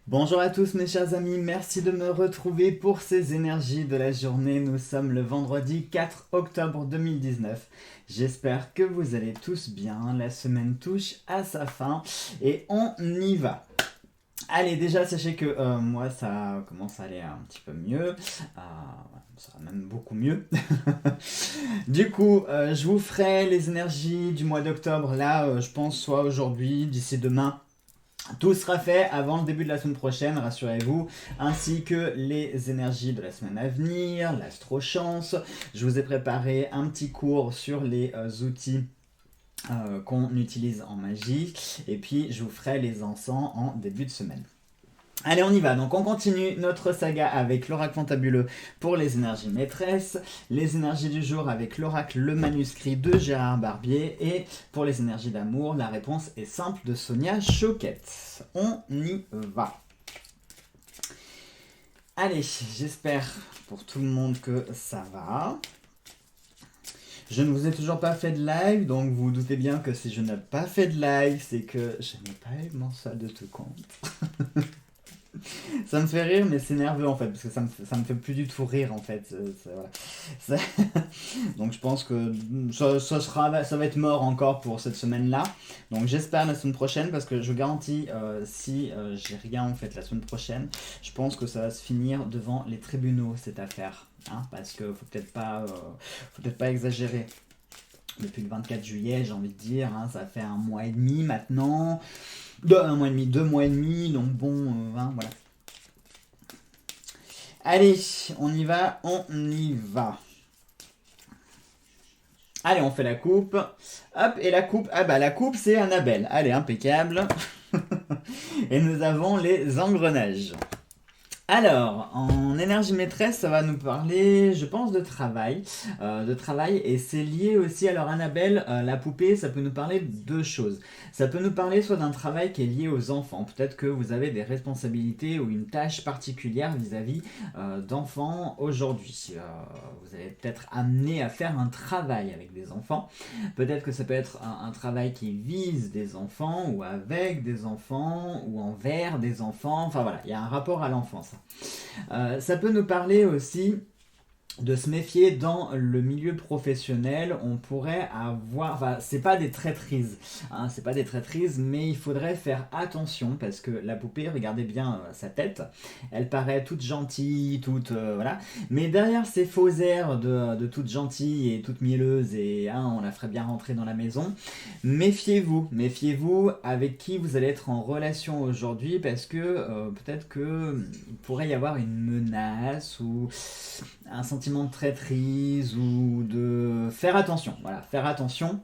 Bonjour à tous mes chers amis, merci de me retrouver pour ces énergies de la journée. Nous sommes le vendredi 4 octobre 2019. J'espère que vous allez tous bien, la semaine touche à sa fin et on y va. Allez, déjà sachez que moi ça commence à aller un petit peu mieux, ça va même beaucoup mieux. Du coup, je vous ferai les énergies du mois d'octobre là, je pense soit aujourd'hui, d'ici demain. Tout sera fait avant le début de la semaine prochaine, rassurez-vous, ainsi que les énergies de la semaine à venir, l'astro-chance. Je vous ai préparé un petit cours sur les outils qu'on utilise en magie, et puis je vous ferai les encens en début de semaine. Allez, on y va. Donc, on continue notre saga avec l'oracle fantabuleux pour les énergies maîtresses, les énergies du jour avec l'oracle le manuscrit de Gérard Barbier, et pour les énergies d'amour, la réponse est simple de Sonia Choquette. On y va. Allez, j'espère pour tout le monde que ça va. Je ne vous ai toujours pas fait de live, donc vous vous doutez bien que si je n'ai pas fait de live, c'est que je n'ai pas eu mon solde de tout compte. Ça me fait rire, mais c'est nerveux en fait, parce que ça me fait plus du tout rire en fait. Voilà. Donc je pense que ça va être mort encore pour cette semaine-là. Donc j'espère la semaine prochaine, parce que je vous garantis, si j'ai rien en fait la semaine prochaine, je pense que ça va se finir devant les tribunaux cette affaire. Hein, parce que faut peut-être pas exagérer. Depuis le 24 juillet, j'ai envie de dire, hein, ça fait un mois et demi maintenant. Un mois et demi, 2 mois et demi, donc bon, hein, voilà. Allez, on y va, on y va. Allez, on fait la coupe. Hop, et la coupe, ah bah la coupe c'est Annabelle. Allez, impeccable. Et nous avons les engrenages. Alors, en énergie maîtresse, ça va nous parler, je pense, de travail, et c'est lié aussi. Alors, Annabelle, la poupée, ça peut nous parler de deux choses. Ça peut nous parler soit d'un travail qui est lié aux enfants, peut-être que vous avez des responsabilités ou une tâche particulière vis-à-vis d'enfants aujourd'hui. Vous allez peut-être amené à faire un travail avec des enfants. Peut-être que ça peut être un travail qui vise des enfants, ou avec des enfants, ou envers des enfants. Enfin voilà, il y a un rapport à l'enfance. Ça peut nous parler aussi de se méfier dans le milieu professionnel. On pourrait avoir, enfin c'est pas des traîtrises, hein, c'est pas des traîtrises, mais il faudrait faire attention, parce que la poupée, regardez bien sa tête, elle paraît toute gentille, toute voilà, mais derrière ces faux airs de toute gentille et toute mielleuse, et hein, on la ferait bien rentrer dans la maison. Méfiez-vous avec qui vous allez être en relation aujourd'hui, parce que peut-être que il pourrait y avoir une menace ou un sentiment de traîtrise, ou de faire attention. Voilà, faire attention.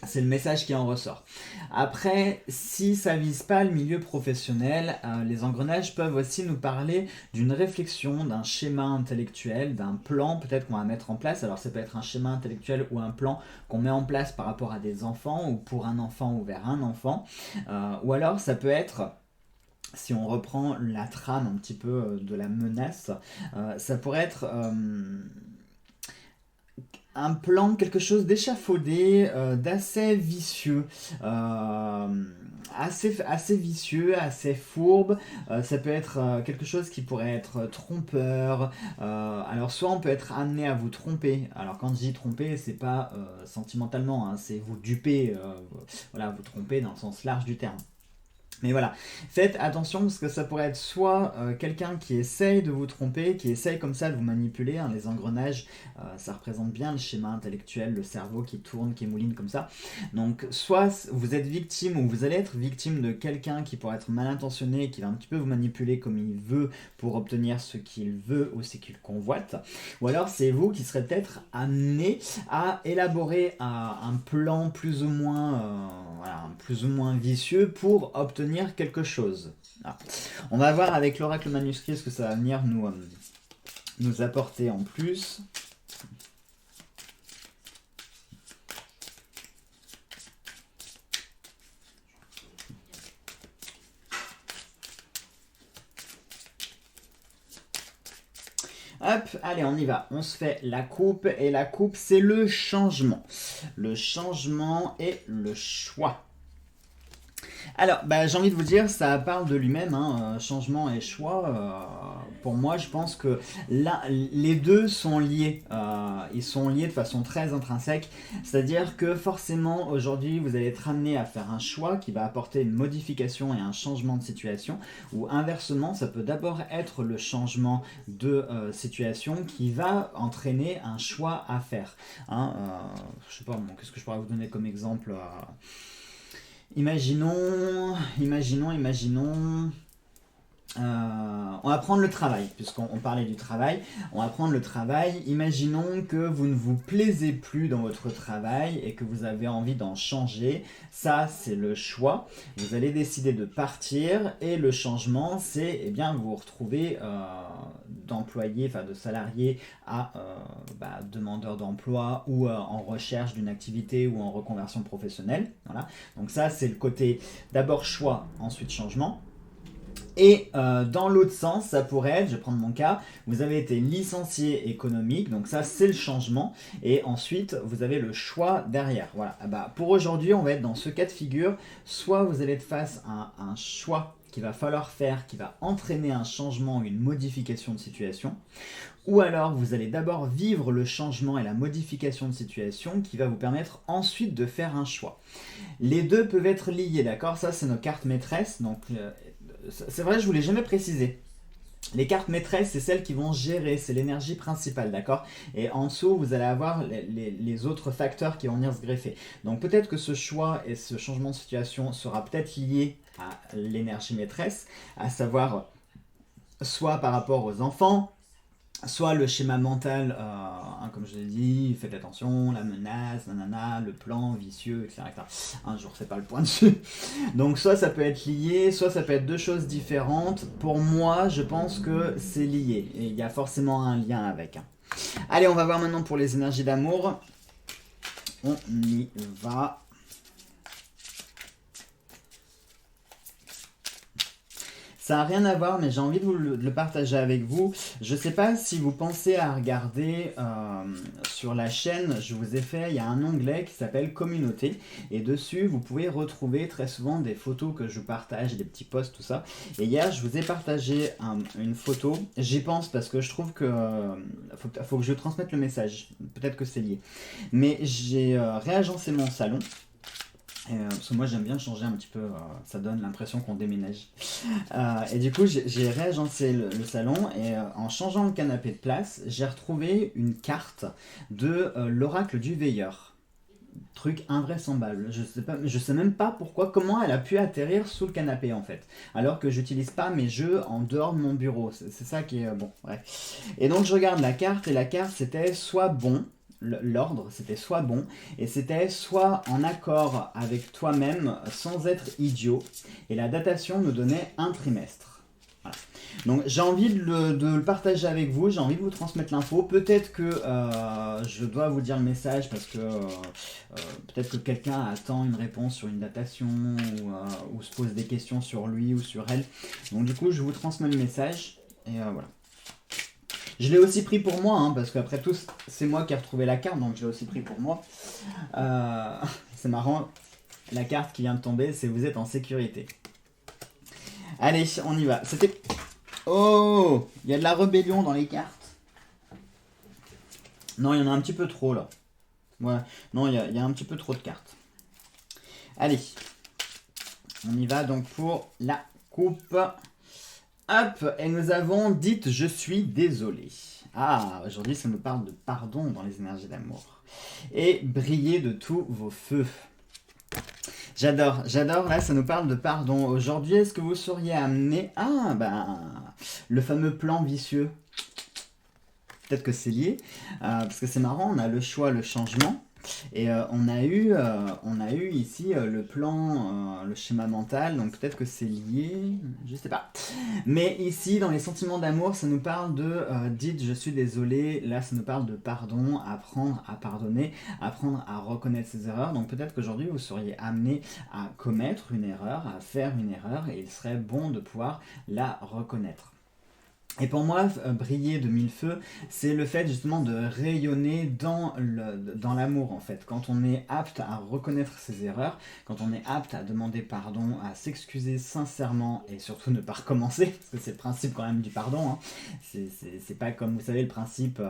C'est le message qui en ressort. Après, si ça vise pas le milieu professionnel, les engrenages peuvent aussi nous parler d'une réflexion, d'un schéma intellectuel, d'un plan peut-être qu'on va mettre en place. Alors ça peut être un schéma intellectuel ou un plan qu'on met en place par rapport à des enfants, ou pour un enfant ou vers un enfant. Ou alors ça peut être, si on reprend la trame un petit peu de la menace, ça pourrait être un plan, quelque chose d'échafaudé, d'assez vicieux. Assez vicieux, assez fourbe. Ça peut être quelque chose qui pourrait être trompeur. Alors soit on peut être amené à vous tromper. Alors quand je dis tromper, c'est pas sentimentalement, hein, c'est vous duper, voilà, vous tromper dans le sens large du terme. Mais voilà, faites attention, parce que ça pourrait être soit quelqu'un qui essaye de vous tromper, qui essaye comme ça de vous manipuler, hein. Les engrenages, ça représente bien le schéma intellectuel, le cerveau qui tourne, qui mouline comme ça. Donc soit vous êtes victime, ou vous allez être victime de quelqu'un qui pourrait être mal intentionné, qui va un petit peu vous manipuler comme il veut pour obtenir ce qu'il veut ou ce qu'il convoite. Ou alors c'est vous qui serez peut-être amené à élaborer un plan plus ou moins vicieux pour obtenir quelque chose. Ah. On va voir avec l'oracle manuscrit ce que ça va venir nous apporter en plus. Hop, allez, on y va. On se fait la coupe, et la coupe, c'est le changement. Le changement et le choix. Alors, bah, j'ai envie de vous dire, ça parle de lui-même, hein, changement et choix. Pour moi, je pense que là, les deux sont liés. Ils sont liés de façon très intrinsèque. C'est-à-dire que forcément, aujourd'hui, vous allez être amené à faire un choix qui va apporter une modification et un changement de situation. Ou inversement, ça peut d'abord être le changement de situation qui va entraîner un choix à faire. Hein, je sais pas, bon, qu'est-ce que je pourrais vous donner comme exemple imaginons, on va prendre le travail, puisqu'on parlait du travail. On va prendre le travail. Imaginons que vous ne vous plaisez plus dans votre travail et que vous avez envie d'en changer. Ça, c'est le choix. Vous allez décider de partir et le changement, c'est vous vous retrouver d'employé, enfin de salarié à demandeur d'emploi ou en recherche d'une activité ou en reconversion professionnelle. Voilà. Donc ça, c'est le côté d'abord choix, ensuite changement. Et dans l'autre sens, ça pourrait être, je vais prendre mon cas, vous avez été licencié économique, donc ça c'est le changement, et ensuite vous avez le choix derrière. Voilà. Pour aujourd'hui, on va être dans ce cas de figure, soit vous allez être face à un choix qu'il va falloir faire, qui va entraîner un changement, une modification de situation, ou alors vous allez d'abord vivre le changement et la modification de situation qui va vous permettre ensuite de faire un choix. Les deux peuvent être liés, d'accord? Ça c'est nos cartes maîtresses, donc c'est vrai, je ne vous l'ai jamais précisé. Les cartes maîtresses, c'est celles qui vont gérer, c'est l'énergie principale, d'accord? Et en dessous, vous allez avoir les autres facteurs qui vont venir se greffer. Donc peut-être que ce choix et ce changement de situation sera peut-être lié à l'énergie maîtresse, à savoir soit par rapport aux enfants, soit le schéma mental, comme je l'ai dit, faites attention, la menace, nanana, le plan vicieux, etc. Je ne refais pas le point dessus. Donc soit ça peut être lié, soit ça peut être deux choses différentes. Pour moi, je pense que c'est lié. Et il y a forcément un lien avec. Allez, on va voir maintenant pour les énergies d'amour. On y va. Ça n'a rien à voir, mais j'ai envie de le partager avec vous. Je ne sais pas si vous pensez à regarder sur la chaîne, je vous ai fait, il y a un onglet qui s'appelle Communauté. Et dessus, vous pouvez retrouver très souvent des photos que je partage, des petits posts, tout ça. Et hier, je vous ai partagé une photo. J'y pense parce que je trouve que faut que je transmette le message. Peut-être que c'est lié. Mais j'ai réagencé mon salon. Parce que moi j'aime bien changer un petit peu, ça donne l'impression qu'on déménage. Et du coup j'ai réagencé le salon et en changeant le canapé de place, j'ai retrouvé une carte de l'oracle du veilleur. Truc invraisemblable. Je sais même pas comment elle a pu atterrir sous le canapé en fait. Alors que j'utilise pas mes jeux en dehors de mon bureau. C'est ça qui est bon. Bref. Et donc je regarde la carte et la carte c'était soit bon. L'ordre, c'était soit bon, et c'était soit en accord avec toi-même sans être idiot, et la datation nous donnait un trimestre. Voilà. Donc j'ai envie de le partager avec vous, j'ai envie de vous transmettre l'info. Peut-être que je dois vous dire le message parce que peut-être que quelqu'un attend une réponse sur une datation ou se pose des questions sur lui ou sur elle. Donc du coup, je vous transmets le message, et voilà. Je l'ai aussi pris pour moi, parce qu'après tout, c'est moi qui ai retrouvé la carte, donc je l'ai aussi pris pour moi. C'est marrant, la carte qui vient de tomber, c'est vous êtes en sécurité. Allez, on y va. C'était... Oh, il y a de la rébellion dans les cartes. Non, il y en a un petit peu trop, là. Ouais, non, il y a un petit peu trop de cartes. Allez, on y va donc pour la coupe. Hop, et nous avons dites je suis désolé. Aujourd'hui ça nous parle de pardon dans les énergies d'amour. Et briller de tous vos feux. J'adore, là ça nous parle de pardon. Aujourd'hui, est-ce que vous seriez amené le fameux plan vicieux. Peut-être que c'est lié, parce que c'est marrant, on a le choix, le changement. Et on a eu ici le plan, le schéma mental, donc peut-être que c'est lié, je sais pas. Mais ici, dans les sentiments d'amour, ça nous parle de dites je suis désolé, là ça nous parle de pardon, apprendre à pardonner, apprendre à reconnaître ses erreurs. Donc peut-être qu'aujourd'hui vous seriez amené à commettre une erreur, à faire une erreur, et il serait bon de pouvoir la reconnaître. Et pour moi, briller de mille feux, c'est le fait justement de rayonner dans l'amour en fait. Quand on est apte à reconnaître ses erreurs, quand on est apte à demander pardon, à s'excuser sincèrement et surtout ne pas recommencer, parce que c'est le principe quand même du pardon. Hein. C'est pas comme vous savez le principe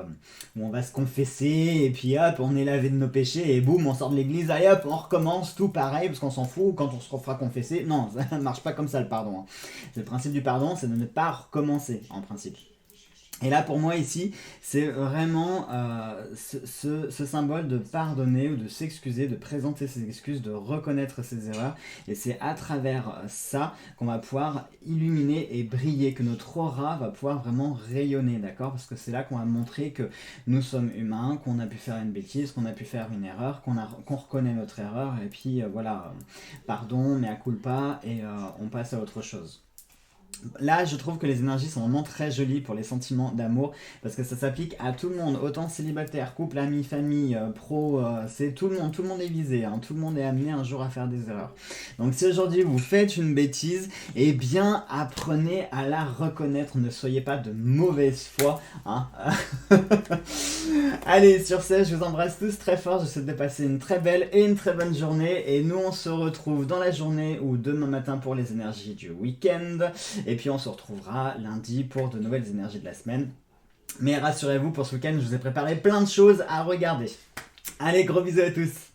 où on va se confesser et puis hop, on est lavé de nos péchés et boum, on sort de l'église, allez hop, on recommence tout pareil parce qu'on s'en fout quand on se refera confesser. Non, ça ne marche pas comme ça le pardon. Hein. Le principe du pardon, c'est de ne pas recommencer en principe. Et là, pour moi, ici, c'est vraiment ce symbole de pardonner ou de s'excuser, de présenter ses excuses, de reconnaître ses erreurs. Et c'est à travers ça qu'on va pouvoir illuminer et briller, que notre aura va pouvoir vraiment rayonner, d'accord? Parce que c'est là qu'on va montrer que nous sommes humains, qu'on a pu faire une bêtise, qu'on a pu faire une erreur, qu'on reconnaît notre erreur, et puis voilà, pardon, mea culpa, et on passe à autre chose. Là, je trouve que les énergies sont vraiment très jolies pour les sentiments d'amour parce que ça s'applique à tout le monde, autant célibataire, couple, amis, famille, pro, c'est tout le monde est visé, hein, tout le monde est amené un jour à faire des erreurs. Donc si aujourd'hui vous faites une bêtise, eh bien apprenez à la reconnaître, ne soyez pas de mauvaise foi. Hein. Allez, sur ce, je vous embrasse tous très fort, je vous souhaite de passer une très belle et une très bonne journée et nous on se retrouve dans la journée ou demain matin pour les énergies du week-end. Et puis on se retrouvera lundi pour de nouvelles énergies de la semaine. Mais rassurez-vous, pour ce week-end, je vous ai préparé plein de choses à regarder. Allez, gros bisous à tous!